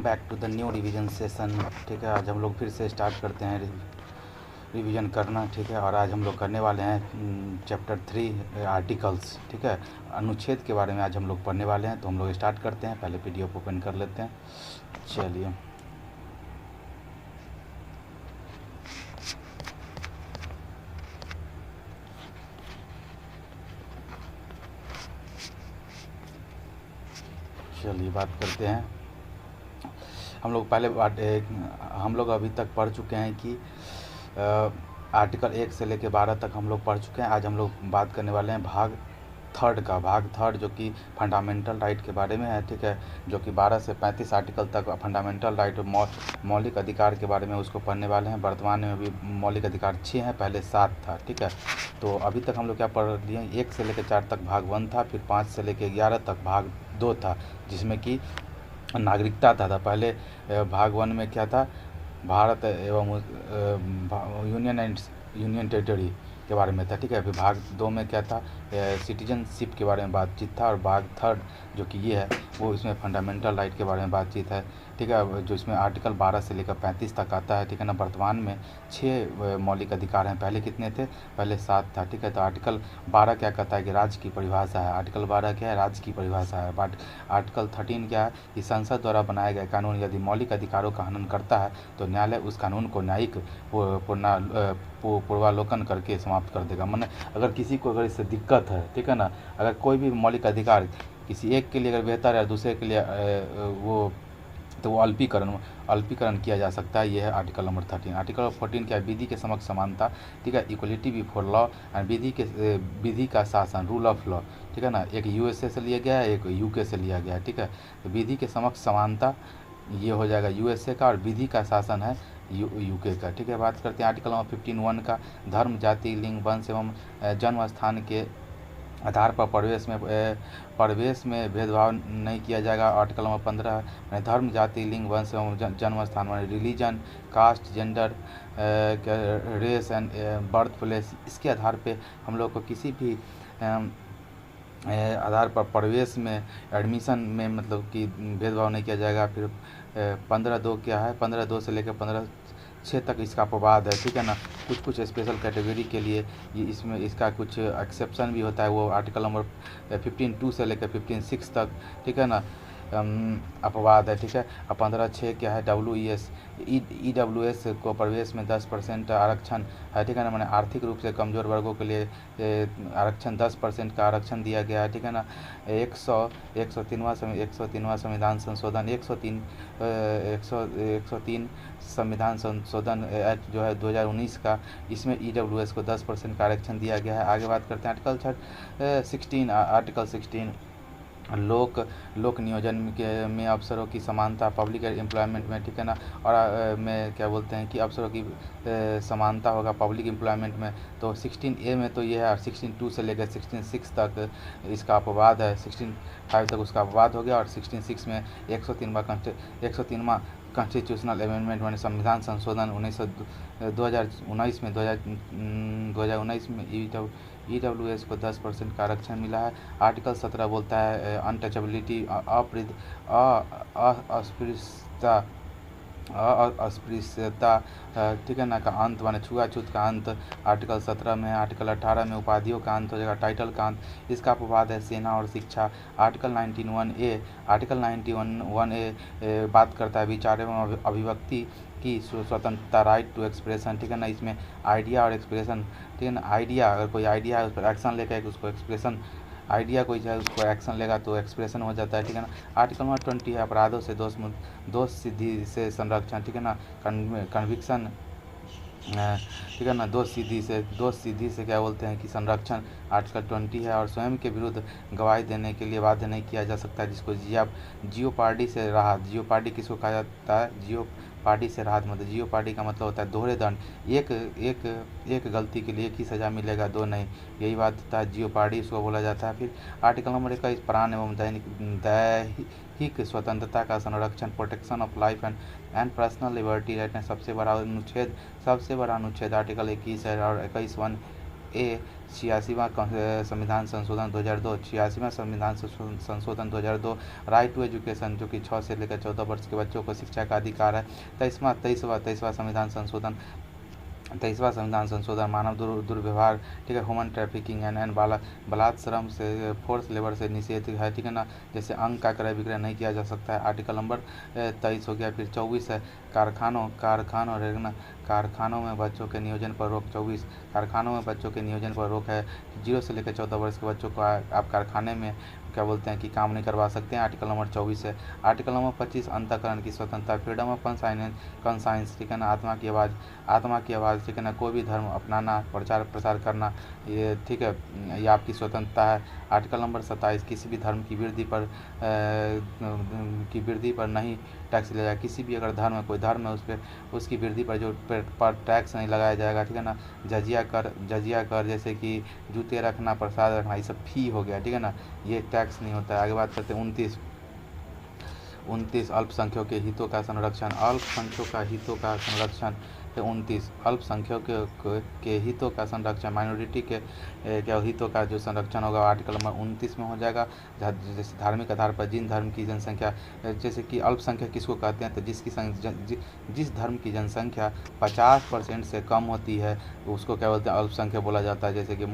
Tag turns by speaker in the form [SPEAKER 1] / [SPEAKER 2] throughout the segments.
[SPEAKER 1] Back to the new revision session. ठीक है, आज हम लोग फिर से स्टार्ट करते हैं रिवीजन करना। ठीक है, और आज हम लोग करने वाले हैं चैप्टर 3 आर्टिकल्स। ठीक है, अनुच्छेद के बारे में आज हम लोग पढ़ने वाले हैं। तो हम लोग स्टार्ट करते हैं। पहले पीडीएफ ओपन कर लेते हैं। चलिए, बात करते हैं। हम लोग अभी तक पढ़ चुके हैं कि आर्टिकल 1 से लेकर 12 तक हम लोग पढ़ चुके हैं। आज हम लोग बात करने वाले हैं भाग थर्ड जो कि फंडामेंटल राइट के बारे में है। ठीक है, जो कि 12 से 35 आर्टिकल तक फंडामेंटल राइट मौलिक अधिकार के बारे में उसको पढ़ने वाले हैं। वर्तमान में भी मौलिक अधिकार 6 हैं, पहले 7 था। ठीक है, तो अभी तक हम लोग क्या पढ़ लिए, 1 से लेकर 4 तक भाग 1 था, फिर 5 से लेकर 11 तक भाग 2 था, जिसमें कि नागरिकता था। पहले भाग 1 में क्या था, भारत एवं यूनियन टेरिटरी के बारे में था। ठीक है, अभी भाग 2 में क्या था, सिटीजनशिप के बारे में बातचीत था। और भाग 3 जो कि ये है, वो इसमें फंडामेंटल राइट के बारे में बातचीत है। ठीक है, जो इसमें आर्टिकल 12 से लेकर 35 तक आता है। ठीक है ना, वर्तमान में 6 मौलिक अधिकार हैं। पहले कितने थे, पहले 7 था। ठीक है, तो आर्टिकल 12 क्या कहता है कि राज्य की परिभाषा है। आर्टिकल 12 क्या है, राज्य की परिभाषा है। बट आर्टिकल 13 क्या है कि संसद द्वारा बनाए गए कानून यदि मौलिक अधिकारों का हनन करता है तो न्यायालय उस कानून को न्यायिक पूर्वालोकन करके समाप्त कर देगा। माने अगर किसी को अगर इससे दिक्कत है, ठीक है ना, अगर कोई भी मौलिक अधिकार किसी एक के लिए अगर बेहतर है, दूसरे के लिए वो अल्पीकरण किया जा सकता है। यह है आर्टिकल नंबर 13। आर्टिकल 14 क्या है, विधि के समक्ष समानता। ठीक है, इक्वलिटी बिफोर लॉ एंड विधि का शासन, रूल ऑफ लॉ। ठीक है ना, एक यूएसए से लिया गया है, एक यूके से लिया गया है। ठीक है, तो विधि के समक्ष समानता ये हो जाएगा यूएसए का, और विधि का शासन है यूके का। ठीक है, बात करते हैं आर्टिकल नंबर 15(1) का, धर्म, जाति, लिंग, वंश एवं जन्म स्थान के आधार पर प्रवेश में भेदभाव नहीं किया जाएगा। आर्टिकल नंबर 15 धर्म, जाति, लिंग, वंश एवं जन्म स्थान में religion, caste, gender, race and birth place, इसके आधार पे हम लोग को किसी भी आधार पर प्रवेश में, एडमिशन में मतलब कि भेदभाव नहीं किया जाएगा। फिर 15(2) क्या है, 15(2) से लेकर 15(6) तक इसका अपवाद है। ठीक है ना, कुछ स्पेशल कैटेगरी के लिए ये इसमें इसका कुछ एक्सेप्शन भी होता है, वो आर्टिकल नंबर 15(2) से लेकर 15(6) तक। ठीक है ना, अपवाद है। ठीक है, अब 15(6) क्या है, EWS को प्रवेश में 10% आरक्षण है। ठीक है ना, मैंने आर्थिक रूप से कमज़ोर वर्गों के लिए आरक्षण 10% का आरक्षण दिया गया है। ठीक है ना, 103वां संविधान संशोधन 103 संविधान संशोधन एक्ट जो है 2019 का, इसमें EWS को 10% का आरक्षण दिया गया है। आगे बात करते हैं आर्टिकल 16 लोक नियोजन में अफसरों की समानता, पब्लिक एम्प्लॉयमेंट में। ठीक है ना, और में क्या बोलते हैं कि अफसरों की समानता होगा पब्लिक एम्प्लॉयमेंट में। तो 16A में तो ये है, और 16(2) से लेकर 16(6) तक इसका अपवाद है। 16(5) तक उसका अपवाद हो गया, और 16(6) में 103वां कॉन्स्टिट्यूशनल अमेंडमेंट मैंने संविधान संशोधन 2019 में EWS को 10% का आरक्षण मिला है। आर्टिकल 17 बोलता है अनटचेबिलिटी, अस्पृश्यता, ठीक है ना, का अंत, माने छुआछूत का अंत आर्टिकल 17 में है। आर्टिकल 18 में उपाधियों का अंत हो जाएगा, टाइटल का अंत, इसका अपवाद है सेना और शिक्षा। आर्टिकल 91(1)A बात करता है विचार एवं अभिव्यक्ति की स्वतंत्रता, राइट टू एक्सप्रेशन। ठीक है ना, इसमें आइडिया और एक्सप्रेशन। ठीक है ना, आइडिया, अगर कोई आइडिया है उस पर एक्शन लेकर उसको एक्सप्रेशन, आइडिया कोई है उसको एक्शन लेगा तो एक्सप्रेशन हो जाता है। ठीक है ना, आर्टिकल नंबर 20 है अपराधों से दोष सिद्धि से संरक्षण। ठीक है ना, कन्विक्शन, ठीक है ना, दोष सिद्धि से क्या बोलते हैं कि संरक्षण, आर्टिकल 20 है। और स्वयं के विरुद्ध गवाही देने के लिए बाध्य नहीं किया जा सकता, जिसको जियोपार्डी से राहत। जियोपार्डी किसको कहा जाता है, जियोपार्डी से राहत, मतलब जियोपार्डी का मतलब होता है दोहरे दंड, एक गलती के लिए एक ही सज़ा मिलेगा, दो नहीं, यही बात होता है, जियोपार्डी इसको बोला जाता है। फिर आर्टिकल नंबर 21 प्राण एवं दैहिक स्वतंत्रता का संरक्षण, protection of life and personal liberty right है। सबसे बड़ा अनुच्छेद आर्टिकल 21 है, और 21(1) ए 86वां संविधान संशोधन 2002, 86वां संविधान संशोधन 2002, राइट टू एजुकेशन जो कि 6 से लेकर 14 वर्ष के बच्चों को शिक्षा का अधिकार है। 23वां संविधान संशोधन 23वां संविधान संशोधन मानव दुर्व्यवहार, ठीक है, ह्यूमन ट्रैफिकिंग एंड बलात्श्रम से, फोर्स लेबर से निषेध है, ठीक है ना, जैसे अंग का क्रय विक्रय नहीं किया जा सकता है। आर्टिकल नंबर 23 हो गया। फिर 24 है कारखानों में बच्चों के नियोजन पर रोक। 24 कारखानों में बच्चों के नियोजन पर रोक है। 0 से लेकर 14 वर्ष के बच्चों को आप कारखाने में क्या बोलते हैं कि काम नहीं करवा सकते हैं। आर्टिकल नंबर 24 है। आर्टिकल नंबर 25 अंतःकरण की स्वतंत्रता, फ्रीडम ऑफ कंसाइंस, ठीक है ना, आत्मा की आवाज़, ठीक है ना, कोई भी धर्म अपनाना, प्रचार प्रसार करना, ये ठीक है, ये आपकी स्वतंत्रता है। आर्टिकल नंबर 27 किसी भी धर्म की वृद्धि पर नहीं टैक्स लिया जाएगा। किसी भी अगर धर्म है, कोई धर्म है, उस पर उसकी वृद्धि पर टैक्स नहीं लगाया जाएगा, ठीक है ना। जजिया कर जैसे कि जूते रखना, प्रसाद रखना, ये सब फी हो गया, ठीक है ना, ये टैक्स नहीं होता है। आगे बात करते हैं 29 अल्पसंख्यकों के हितों का संरक्षण। 29 अल्पसंख्यकों के हितों का संरक्षण, माइनॉरिटी के हितों का जो संरक्षण होगा आर्टिकल नंबर 29 में हो जाएगा। जैसे धार्मिक आधार पर जिन धर्म की जनसंख्या, जैसे कि अल्पसंख्यक किसको कहते हैं, तो जिस धर्म की जनसंख्या 50% से कम होती है उसको क्या बोलते हैं, अल्पसंख्यक बोला जाता है। जैसे कि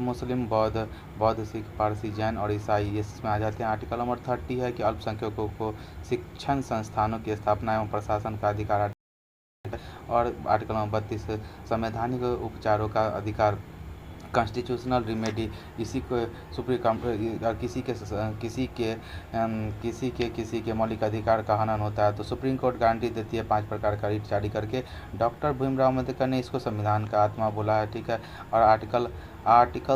[SPEAKER 1] मुस्लिम, बौद्ध, सिख, पारसी, जैन और ईसाई ये इसमें आ जाते हैं। आर्टिकल नंबर 30 है कि अल्पसंख्यकों को शिक्षण संस्थानों की स्थापना एवं प्रशासन का अधिकार। और आर्टिकल नंबर 32 संवैधानिक उपचारों का अधिकार, कॉन्स्टिट्यूशनल रिमेडी, इसी को सुप्रीम किसी के मौलिक अधिकार का हनन होता है तो सुप्रीम कोर्ट गारंटी देती है 5 प्रकार का रिट जारी करके। डॉक्टर भीमराव अम्बेडकर ने इसको संविधान का आत्मा बोला है, ठीक है। और आर्टिकल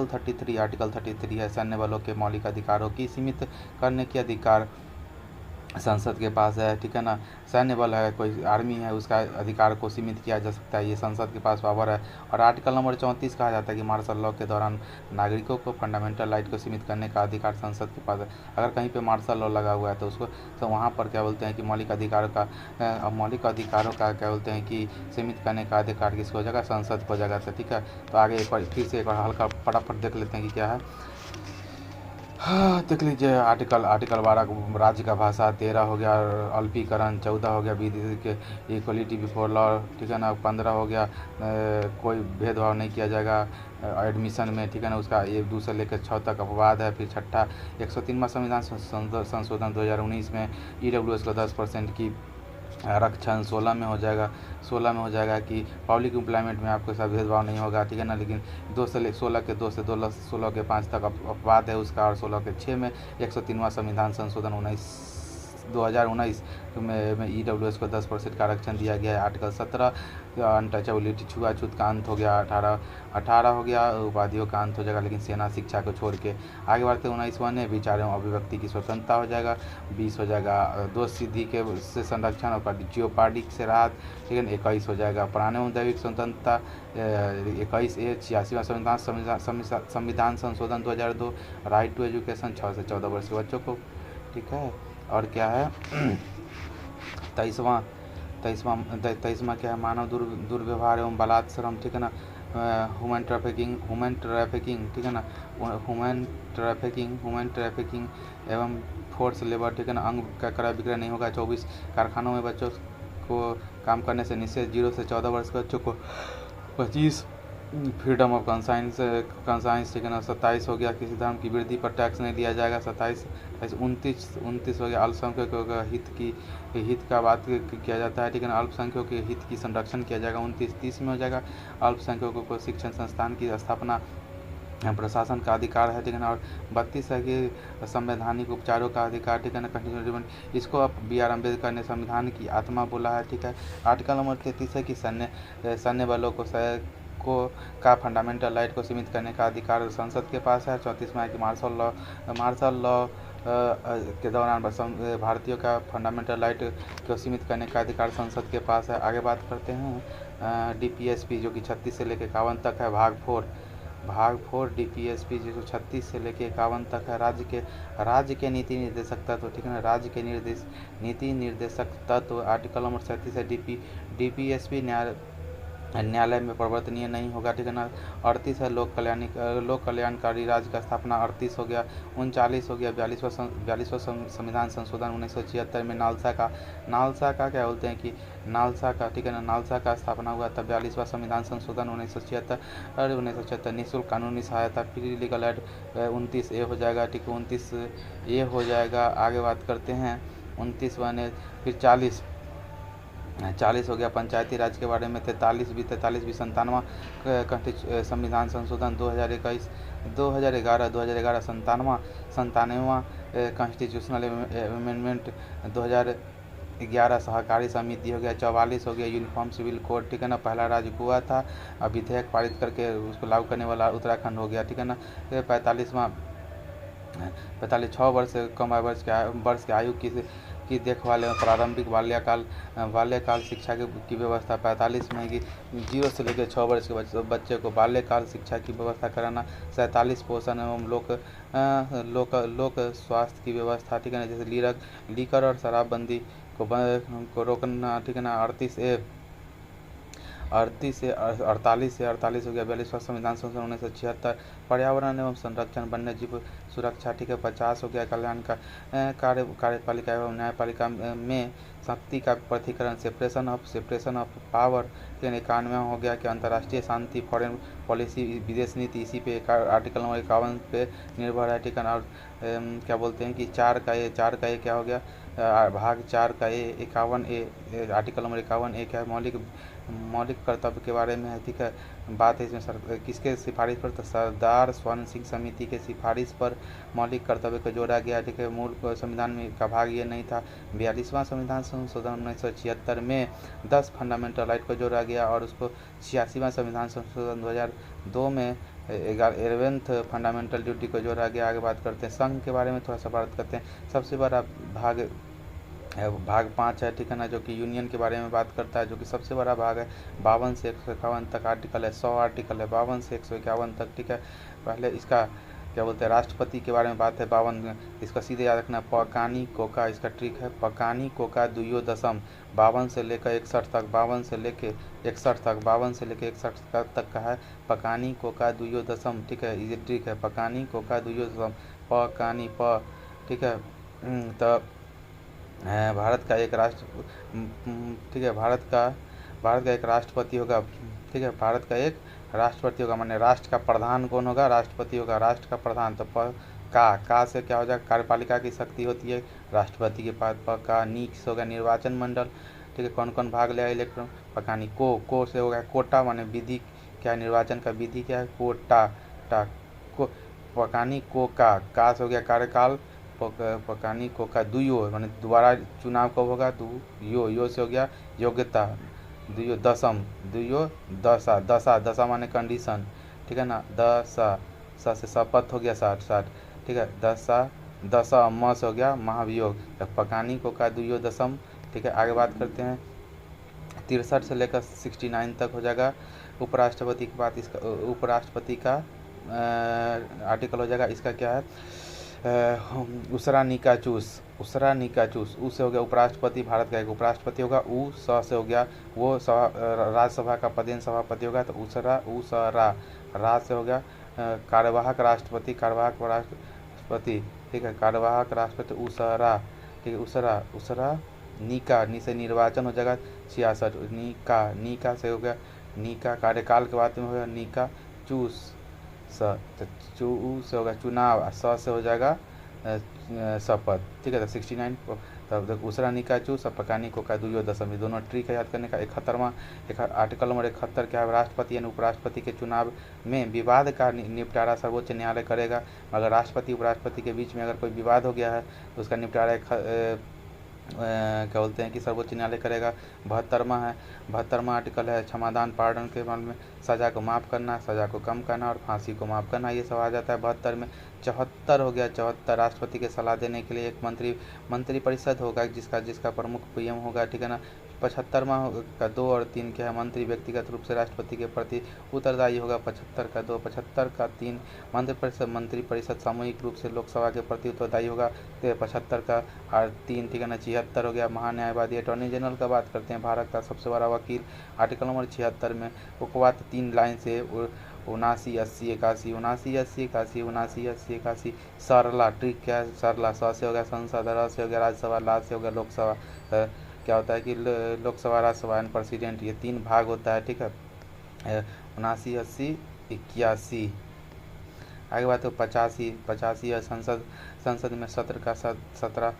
[SPEAKER 1] 33 है सैन्य बलों के मौलिक अधिकारों की सीमित करने के अधिकार संसद के पास है, ठीक है ना। सैन्य बल है, कोई आर्मी है, उसका अधिकार को सीमित किया जा सकता है, ये संसद के पास पावर है। और आर्टिकल नंबर 34 कहा जाता है कि मार्शल लॉ के दौरान नागरिकों को फंडामेंटल राइट को सीमित करने का अधिकार संसद के पास है। अगर कहीं पे मार्शल लॉ लगा हुआ है तो वहाँ पर क्या बोलते हैं कि मौलिक अधिकारों का क्या बोलते हैं कि सीमित करने का अधिकार किसको हो जाएगा, संसद को हो जाएगा। तो ठीक है, तो आगे फिर से एक बार हल्का फटाफट देख लेते हैं कि क्या है। हाँ, देख लीजिए आर्टिकल 12 राज्य का भाषा, 13 हो गया अल्पीकरण, 14 हो गया विधि के इक्वलिटी बिफोर लॉ, ठीक है ना। 15 हो गया कोई भेदभाव नहीं किया जाएगा एडमिशन में, ठीक है ना, उसका 1-2 से लेकर 6 तक अपवाद है। फिर छठा 103वां संविधान संशोधन 2019 में EWS को 10% की आरक्षण 16 में हो जाएगा कि पब्लिक एम्प्लॉयमेंट में आपको साथ भेदभाव नहीं होगा, ठीक है ना। लेकिन 16 के 5 तक अपवाद है उसका, और 16 के 6 में 103वां संविधान संशोधन 2019 में EWS को 10% का आरक्षण दिया गया है। आर्टिकल 17 अनटचेबिलिटी, छुआछूत का अंत हो गया। 18 हो गया उपाधियों का अंत हो जाएगा, लेकिन सेना शिक्षा को छोड़ के। आगे बढ़ते 19वां ने विचार एवं अभिव्यक्ति की स्वतंत्रता हो जाएगा। 20 हो जाएगा दोष सिद्धि के से संरक्षण और जियोपार्डिक से राहत, ठीक है ना। 21 हो जाएगा प्राण एवं दैविक स्वतंत्रता। 21A 86वां संविधान संशोधन 2002, राइट टू एजुकेशन 6 से 14 वर्ष के बच्चों को, ठीक है। और क्या है 23वां क्या है, मानव दुर्व्यवहार एवं बलात्श्रम, ठीक है ना। ह्यूमन ट्रैफिकिंग, ठीक है ना, ह्यूमन ट्रैफिकिंग एवं फोर्स लेबर, ठीक है ना, अंग का क्रय विक्रय नहीं होगा। 24 कारखानों में बच्चों को काम करने से निषेध, 0 से 14 वर्ष के बच्चों को। 25 फ्रीडम ऑफ कंसाइंस, ठीक है ना। 27 हो गया किसी धर्म की वृद्धि पर टैक्स नहीं दिया जाएगा। 29 हो गया अल्पसंख्यकों का हित का बात किया जाता है, ठीक है ना। अल्पसंख्यकों के हित की संरक्षण किया जाएगा। 29-30 में हो जाएगा अल्पसंख्यकों को शिक्षण संस्थान की स्थापना प्रशासन का अधिकार है, ठीक है ना। और 32 है कि संवैधानिक उपचारों का अधिकार, ठीक है ना, कंटिन्यूटी। इसको अब BR अम्बेडकर ने संविधान की आत्मा बोला है, ठीक है। आर्टिकल नंबर 33 है कि सैन्य बलों का फंडामेंटल राइट को सीमित करने का अधिकार संसद के पास है। 34 में है कि मार्शल लॉ के दौरान भारतीयों का फंडामेंटल राइट को सीमित करने का अधिकार संसद के पास है। आगे बात करते हैं DPSP जो कि 36 से लेकर 51 तक है। भाग 4 DPSP जो 36 से लेकर 51 तक है। राज्य के नीति निर्देशक तत्व, ठीक है ना, राज्य के नीति निर्देशक तत्व। आर्टिकल नंबर 37 है DPSP न्यायालय में परिवर्तनीय नहीं होगा, ठीक है ना। 38 है लोक कल्याणकारी राज्य का स्थापना, 38 हो गया। 39 हो गया 42वां संविधान संशोधन 1976 में नालसा का क्या बोलते हैं कि नालसा का, ठीक है ना, नालसा का स्थापना हुआ था। 42वां संविधान संशोधन 1976 निःशुल्क कानूनी सहायता फ्री लीगल एड 29A हो जाएगा, ठीक है, 29A हो जाएगा। आगे बात करते हैं 29 बने, फिर 40 हो गया पंचायती राज के बारे में। 43 भी 97वां संविधान संशोधन 2011 97वां कॉन्स्टिट्यूशनल अमेंडमेंट 2011 सहकारी समिति हो गया। 44 हो गया यूनिफॉर्म सिविल कोड, ठीक है ना, पहला राज्य गोवा था, अब विधेयक पारित करके उसको लागू करने वाला उत्तराखंड हो गया, ठीक है ना। 45 6 वर्ष से कम आयु वर्ष के आयु की देखभाल एवं प्रारंभिक बाल्यकाल शिक्षा की व्यवस्था। 45 में कि 0 से लेकर 6 वर्ष के बच्चे को बाल्यकाल शिक्षा की व्यवस्था कराना। 47 पोषण एवं लोक स्वास्थ्य की व्यवस्था, ठीक है ना, जैसे लीकर और शराबबंदी को रोकना, ठीक है ना। 48 से 48 हो गया 42वां संविधान संशोधन 1976 पर्यावरण एवं संरक्षण वन्य जीव सुरक्षा, ठीक है। 50 हो गया कल्याण का कार्यपालिका एवं न्यायपालिका में शक्ति का प्रथिकरण सेपरेशन ऑफ पावर। 91 हो गया कि अंतर्राष्ट्रीय शांति फॉरेन पॉलिसी विदेश नीति इसी पे आर्टिकल नंबर 51 पे निर्भर है, ठीक है। और क्या बोलते हैं कि 4 का ए क्या हो गया, भाग 4 का ए 51A आर्टिकल नंबर 51A क्या है, मौलिक कर्तव्य के बारे में है, ठीक है। बात है इसमें किसके सिफारिश पर, तो सरदार स्वर्ण सिंह समिति के सिफारिश पर मौलिक कर्तव्य को जोड़ा गया, ठीक है। मूल संविधान में का भाग ये नहीं था। 42वां संविधान संशोधन 1976 में 10 फंडामेंटल राइट को जोड़ा गया और उसको 86वां संविधान संशोधन 2002 में 11th फंडामेंटल ड्यूटी को जोड़ा गया। आगे बात करते हैं संघ के बारे में, थोड़ा सा बात करते हैं। सबसे बड़ा भाग 5 है, ठीक है ना, जो कि यूनियन के बारे में बात करता है, जो कि सबसे बड़ा भाग है। 52 से 151 तक आर्टिकल है, 100 आर्टिकल है 52 से 151 तक, ठीक है। पहले इसका क्या बोलते हैं राष्ट्रपति के बारे में बात है 52, इसका सीधे याद रखना। पकानी कोका इसका ट्रिक है, पकानी कोका दुयो दशम 52 से लेकर 61 तक, 52 से लेकर 61 तक, 52 से लेकर 61 तक का है पकानी कोका दुयो दशम, ठीक है। ये ट्रिक है पकानी कोका दुयो दशम पकानी प, ठीक है। तो भारत का एक ठीक है, भारत का एक राष्ट्रपति होगा, ठीक है। भारत का एक राष्ट्रपति होगा, माने राष्ट्र का प्रधान कौन होगा, राष्ट्रपति होगा, राष्ट्र का प्रधान। तो का से क्या हो जाएगा, कार्यपालिका की शक्ति होती है राष्ट्रपति के पास। का नी से होगा निर्वाचन मंडल, ठीक है, कौन कौन भाग लेगा इलेक्ट्रॉन। पकानी को से होगा कोटा, माने विधि क्या है, निर्वाचन का विधि क्या है, कोटा को। पकानी को का से हो गया कार्यकाल, पकानी को का दुयो माने दोबारा चुनाव कब होगा, यो से हो गया योग्यता, दुयो दशम, दुयो दशा माने कंडीशन, ठीक है ना। दशा से शपथ हो गया 60, ठीक है। दशा म से हो गया महाभियोग। तो पकानी को का दुयो दशम, ठीक है। आगे बात करते हैं 63 से लेकर 69 तक हो जाएगा उपराष्ट्रपति की बात। इसका उपराष्ट्रपति का आर्टिकल हो जाएगा, इसका क्या है, उसरा निकाचूस उ से हो गया उपराष्ट्रपति, भारत का एक उपराष्ट्रपति होगा। उ से हो गया वो राज्यसभा का पदेन सभापति होगा, तो उसरा रा से हो गया कार्यवाहक राष्ट्रपति, ठीक है, कार्यवाहक राष्ट्रपति उसरा, ठीक है। उसरा नीका नी से निर्वाचन हो जाएगा 66, नीका से हो गया नीका कार्यकाल के बाद में हो गया नीका चूस से होगा चुनाव, से हो जाएगा शपथ, ठीक है। तो 69 तब दूसरा निकाचू सब पकानी को का दुयो दशम, दोनों ट्रिक है याद करने का। 71वां आर्टिकल नंबर 71 क्या है, राष्ट्रपति यानी उपराष्ट्रपति के चुनाव में विवाद का निपटारा सर्वोच्च न्यायालय करेगा। अगर राष्ट्रपति उपराष्ट्रपति के बीच में अगर कोई विवाद हो गया है तो उसका निपटारा क्या बोलते हैं कि सर्वोच्च न्यायालय करेगा। 72वां आर्टिकल है क्षमादान पार्डन के बारे में। सज़ा को माफ़ करना, सज़ा को कम करना और फांसी को माफ़ करना, ये सब आ जाता है 72 में। 74 हो गया, 74 राष्ट्रपति के सलाह देने के लिए एक मंत्रिपरिषद होगा जिसका प्रमुख पीएम होगा, ठीक है ना। 75वां का 2 और 3 क्या है, मंत्री व्यक्तिगत रूप से राष्ट्रपति के प्रति उत्तरदायी होगा। 75 का 2, 75 का 3 मंत्रिपरिषद सामूहिक रूप से लोकसभा के प्रति उत्तरदायी होगा। 75 का और 3, ठीक है ना। 76 हो गया, महान्यायवादी अटॉर्नी जनरल का बात करते हैं, भारत का सबसे बड़ा वकील, आर्टिकल नंबर 76 में। उसके बाद 3 लाइन से 79, 80, 81, 79, 80, 81, 79, 80, 81। सरला, ट्रिक क्या है, सरला, स से हो गया संसद, र से हो गया राज्यसभा, ला से हो गया लोकसभा। क्या होता है कि लोकसभा, राज्यसभा एंड प्रेसिडेंट, ये 3 भाग होता है, ठीक है। 79, 80, 81। आगे बात हो 85 है, संसद में सत्र का 17वां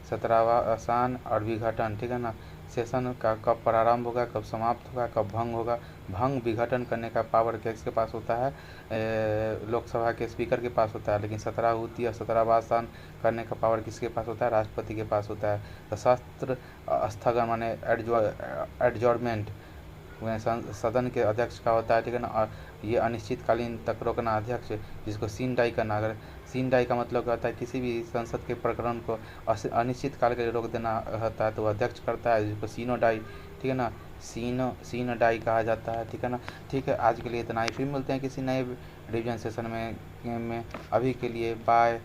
[SPEAKER 1] 17वां आसान और विघटन, ठीक है ना। सेशन का कब प्रारंभ होगा, कब समाप्त होगा, कब भंग होगा। भंग विघटन करने का पावर किसके पास होता है, लोकसभा के स्पीकर के पास होता है, लेकिन 17वां और 17वां आसान करने का पावर किसके पास होता है, राष्ट्रपति के पास होता है। तो सत्र स्थगन माने एडजॉर्नमेंट सदन के अध्यक्ष का होता है, ठीक है ना। और ये अनिश्चितकालीन तक रोकना अध्यक्ष, जिसको सीन डाई करना। अगर सीन डाई का मतलब क्या होता है, किसी भी संसद के प्रकरण को अनिश्चित काल के लिए रोक देना होता है, तो अध्यक्ष करता है, जिसको सीनो डाई, ठीक है ना, सीनो डाई कहा जाता है, ठीक है ना। ठीक है, आज के लिए इतना ही, फिर मिलते हैं किसी नए रिवीजन सेशन में। अभी के लिए बाय।